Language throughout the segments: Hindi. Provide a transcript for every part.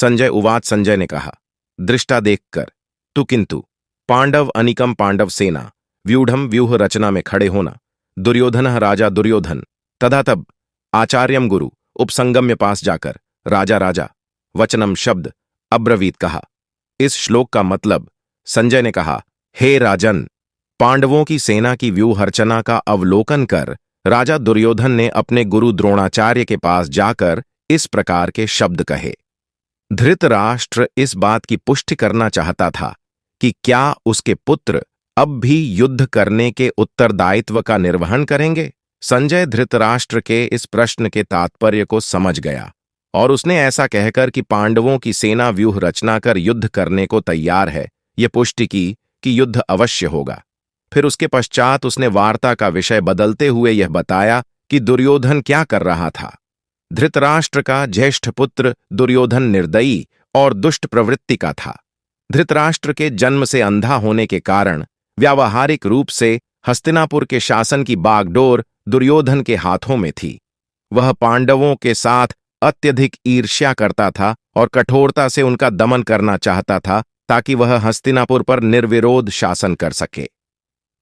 संजय उवाच। संजय ने कहा, दृष्टा देखकर तु किंतु पांडव अनिकम पांडव सेना व्यूढ़ व्यूह रचना में खड़े होना। दुर्योधन राजा दुर्योधन तथा तब आचार्यम गुरु उपसंगम्य पास जाकर राजा राजा वचनम शब्द अब्रवीत कहा। इस श्लोक का मतलब, संजय ने कहा, हे राजन, पांडवों की सेना की व्यूह रचना का अवलोकन कर राजा दुर्योधन ने अपने गुरु द्रोणाचार्य के पास जाकर इस प्रकार के शब्द कहे। धृतराष्ट्र इस बात की पुष्टि करना चाहता था कि क्या उसके पुत्र अब भी युद्ध करने के उत्तरदायित्व का निर्वहन करेंगे। संजय धृतराष्ट्र के इस प्रश्न के तात्पर्य को समझ गया और उसने ऐसा कहकर कि पांडवों की सेना व्यूह रचना कर युद्ध करने को तैयार है, यह पुष्टि की कि युद्ध अवश्य होगा। फिर उसके पश्चात उसने वार्ता का विषय बदलते हुए यह बताया कि दुर्योधन क्या कर रहा था। धृतराष्ट्र का ज्येष्ठ पुत्र दुर्योधन निर्दयी और दुष्ट प्रवृत्ति का था। धृतराष्ट्र के जन्म से अंधा होने के कारण व्यावहारिक रूप से हस्तिनापुर के शासन की बागडोर दुर्योधन के हाथों में थी। वह पांडवों के साथ अत्यधिक ईर्ष्या करता था और कठोरता से उनका दमन करना चाहता था ताकि वह हस्तिनापुर पर निर्विरोध शासन कर सके।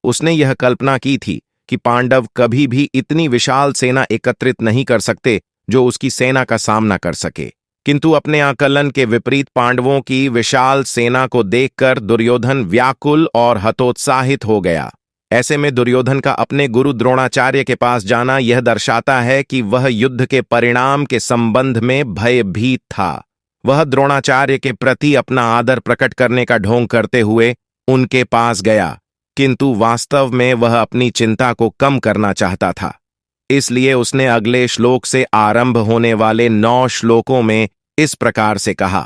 उसने यह कल्पना की थी कि पांडव कभी भी इतनी विशाल सेना एकत्रित नहीं कर सकते जो उसकी सेना का सामना कर सके, किंतु अपने आकलन के विपरीत पांडवों की विशाल सेना को देखकर दुर्योधन व्याकुल और हतोत्साहित हो गया। ऐसे में दुर्योधन का अपने गुरु द्रोणाचार्य के पास जाना यह दर्शाता है कि वह युद्ध के परिणाम के संबंध में भयभीत था। वह द्रोणाचार्य के प्रति अपना आदर प्रकट करने का ढोंग करते हुए उनके पास गया, किंतु वास्तव में वह अपनी चिंता को कम करना चाहता था। इसलिए उसने अगले श्लोक से आरंभ होने वाले 9 श्लोकों में इस प्रकार से कहा।